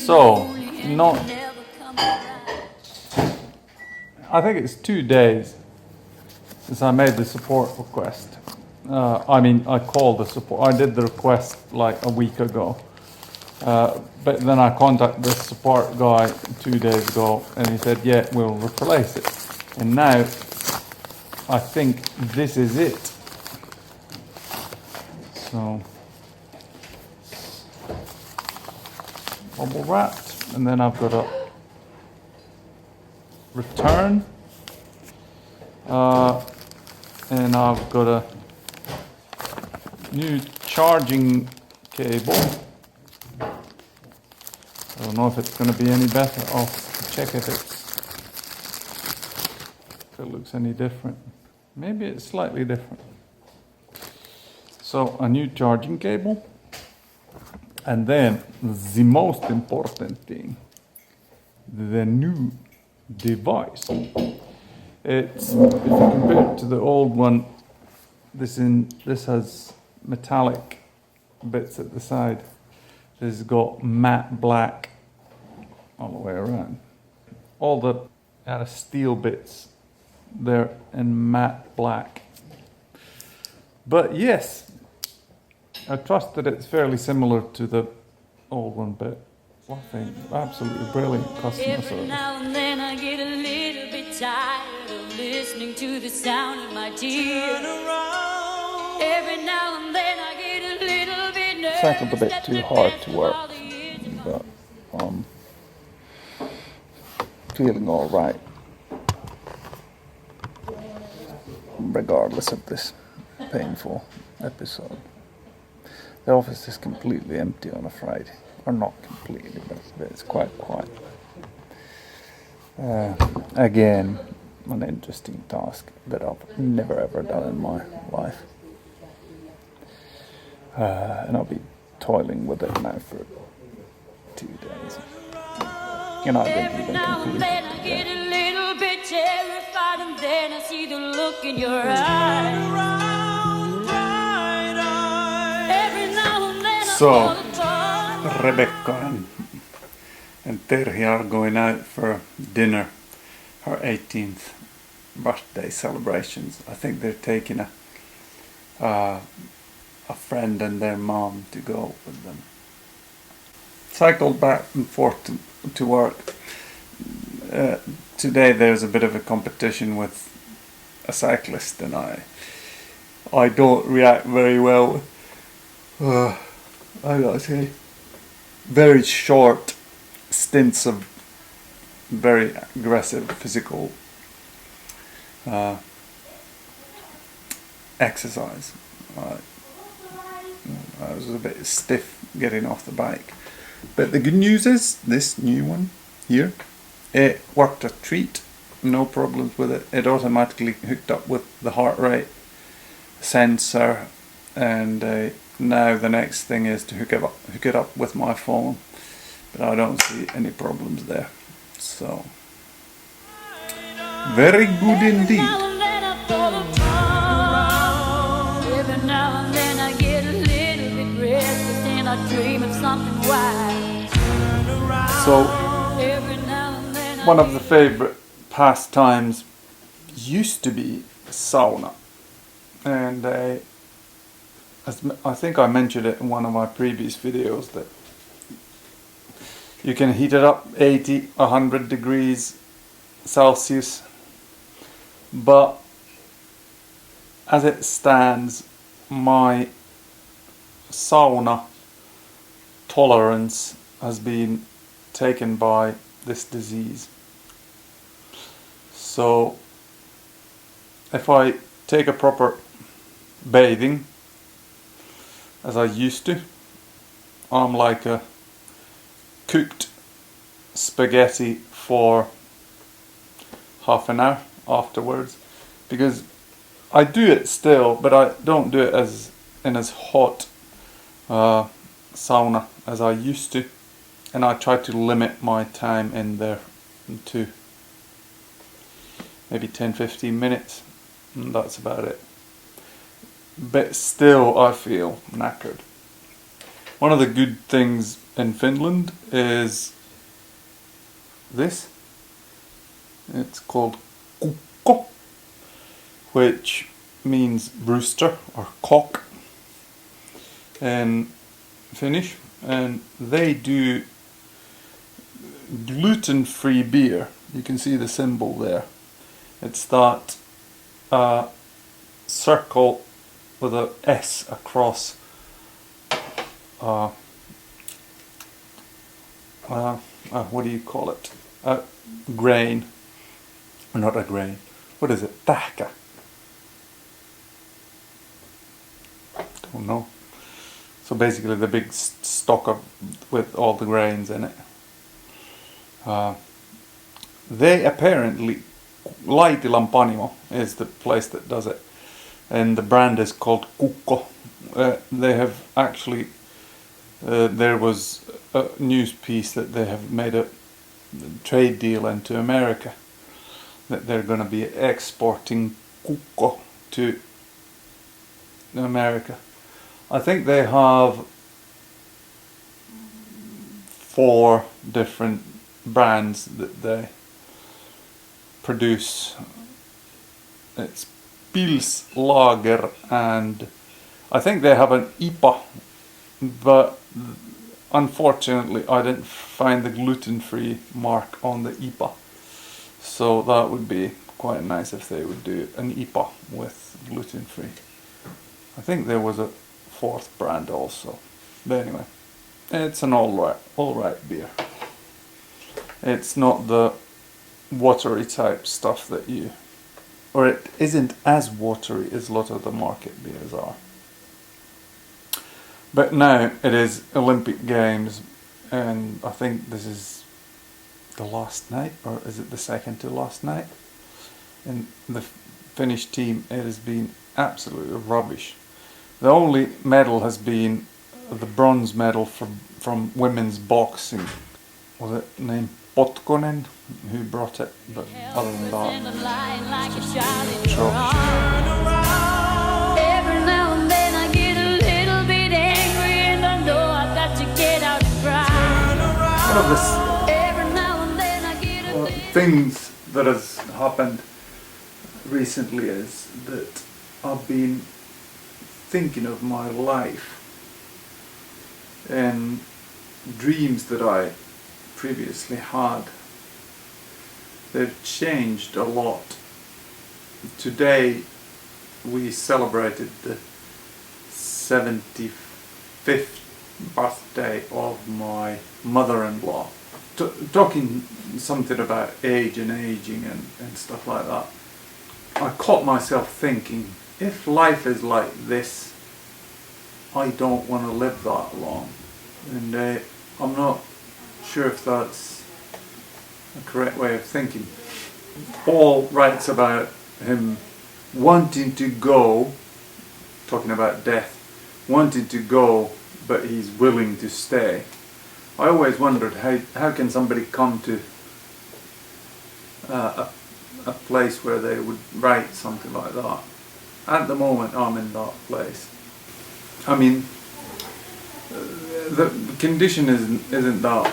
So, not. I think it's 2 days since I made the support request. I called the support. I did the request like a week ago. But then I contacted the support guy 2 days ago and he said, yeah, we'll replace it. And now I think this is it. So, bubble wrapped, and then I've got a return, and I've got a new charging cable. I don't know if it's going to be any better. I'll check if it looks any different. Maybe it's slightly different. So a new charging cable, and then the most important thing, the new device. It's, if you compare it to the old one, this has metallic bits at the side. This has got matte black all the way around. All the steel bits, they're in matte black. But yes, I trust that it's fairly similar to the old one, but I think absolutely brilliant customer service. Every now and then I get a little bit tired of listening to the sound of my tears. Every now and then I get a little bit nervous. Cycled a bit too hard to work, but feeling all right, regardless of this painful episode. The office is completely empty on a Friday, or not completely, but it's quite quiet. Again, an interesting task that I've never ever done in my life, and I'll be toiling with it now for 2 days. You know, I didn't even confuse it. I get a little bit terrified, and then I see the look in your eyes. So, Rebecca and Terhi are going out for dinner, her 18th birthday celebrations. I think they're taking a friend and their mom to go with them. Cycled back and forth to work. Today there's a bit of a competition with a cyclist, and I don't react very well. I gotta say, very short stints of very aggressive physical exercise. I was a bit stiff getting off the bike. But the good news is, this new one here, it worked a treat, no problems with it. It automatically hooked up with the heart rate sensor, and now the next thing is to hook it up with my phone, but I don't see any problems there. So, very good indeed. Every now and then I get a little bit restless, and I dream of something wild. So, one of the favorite pastimes used to be sauna, and I think I mentioned it in one of my previous videos that you can heat it up 80, 100 degrees Celsius, but as it stands, my sauna tolerance has been taken by this disease. So if I take a proper bathing, as I used to, I'm like a cooked spaghetti for half an hour afterwards, because I do it still, but I don't do it in as hot sauna as I used to, and I try to limit my time in there to maybe 10-15 minutes, and that's about it. But still I feel knackered. One of the good things in Finland is this. It's called kukko, which means rooster or cock in Finnish, and they do gluten-free beer. You can see the symbol there. It's that circle with a S across what do you call it? A grain. Not a grain. What is it? Tähkä. Don't know. So basically the big stock with all the grains in it. They apparently, Laitilan Panimo is the place that does it, and the brand is called Kukko. They have actually, there was a news piece that they have made a trade deal into America, that they're going to be exporting Kukko to America. I think they have 4 different brands that they produce. It's Pils, Lager, and I think they have an IPA, but unfortunately I didn't find the gluten-free mark on the IPA. So that would be quite nice if they would do an IPA with gluten-free. I think there was a 4th brand also. But anyway, it's an all right beer. It's not the watery type stuff that you, or it isn't as watery as a lot of the market beers are. But now it is Olympic Games, and I think this is the last night, or is it the second to last night? And the Finnish team, it has been absolutely rubbish. The only medal has been the bronze medal from women's boxing. Was it named Potkonen who brought it? But other than that, it's just rubbish. Every now and then I get a little bit angry, and I know I've got to get out and cry. One of the Every now and then I get a things that has happened recently is that I've been thinking of my life and dreams that I previously had. They've changed a lot. Today we celebrated the 75th birthday of my mother-in-law. Talking something about age and aging and stuff like that. I caught myself thinking, if life is like this, I don't want to live that long. And I'm not sure if that's a correct way of thinking. Paul writes about him wanting to go, talking about death, wanting to go, but he's willing to stay. I always wondered how can somebody come to a place where they would write something like that. At the moment I'm in that place. I mean, the condition isn't that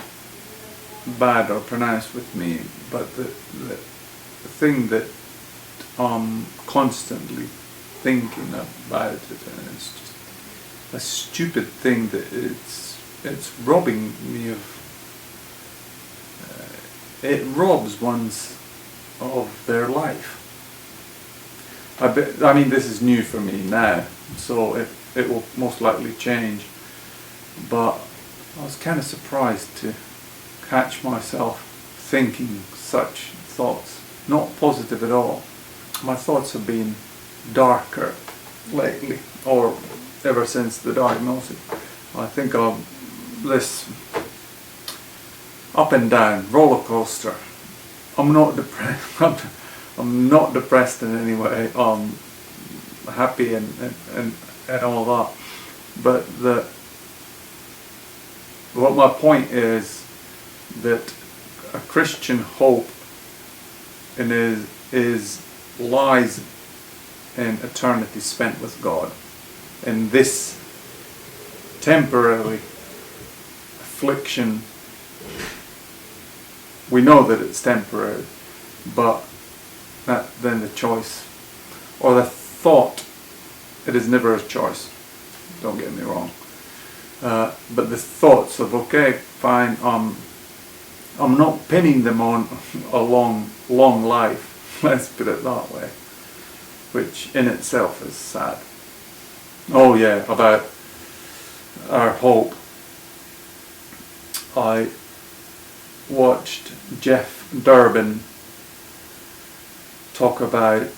bad or pronounced with me, but the thing that I'm constantly thinking about it, and it's just a stupid thing that it's robbing me of. It robs one's of their life. I mean, this is new for me now, so it will most likely change. But I was kind of surprised to catch myself thinking such thoughts. Not positive at all. My thoughts have been darker lately, or ever since the diagnosis. I think I'm this up and down roller coaster. I'm not depressed. I'm not depressed in any way. I'm happy and all that. But what my point is that a Christian hope is lies in eternity spent with God. And this temporary affliction we know that it's temporary, but then the choice, or the thought, it is never a choice, don't get me wrong, but the thoughts of, okay, fine, I'm not pinning them on a long life, let's put it that way, which in itself is sad. Oh yeah, about our hope. I watched Jeff Durbin talk about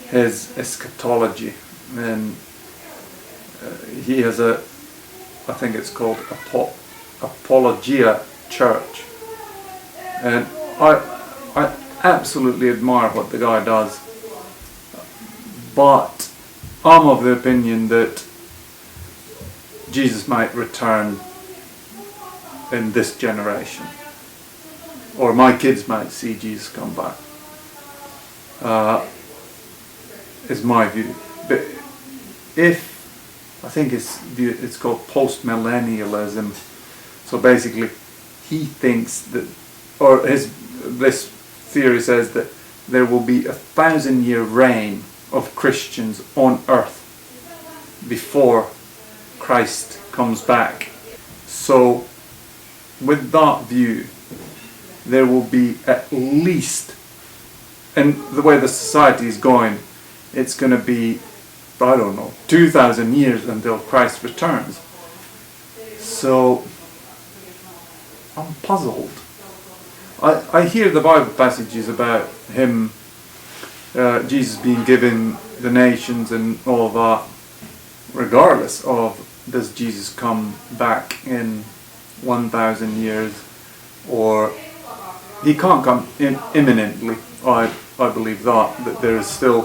his eschatology, and he has I think it's called Apologia Church, and I absolutely admire what the guy does, but I'm of the opinion that Jesus might return in this generation, or my kids might see Jesus come back, is my view. But I think it's called post-millennialism, so basically he thinks that, or this theory says that there will be 1,000-year reign of Christians on earth before Christ comes back. So with that view, there will be at least, and the way the society is going, it's going to be, I don't know, 2,000 years until Christ returns. So I'm puzzled. I hear the Bible passages about him, Jesus being given the nations and all of that, regardless of does Jesus come back in 1,000 years, or he can't come imminently. I believe that there is still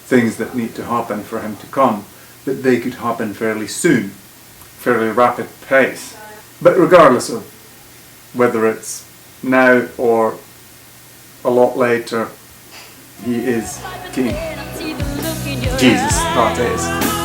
things that need to happen for him to come, but they could happen fairly soon, fairly rapid pace. But regardless of whether it's now or a lot later, he is King. Jesus, that is.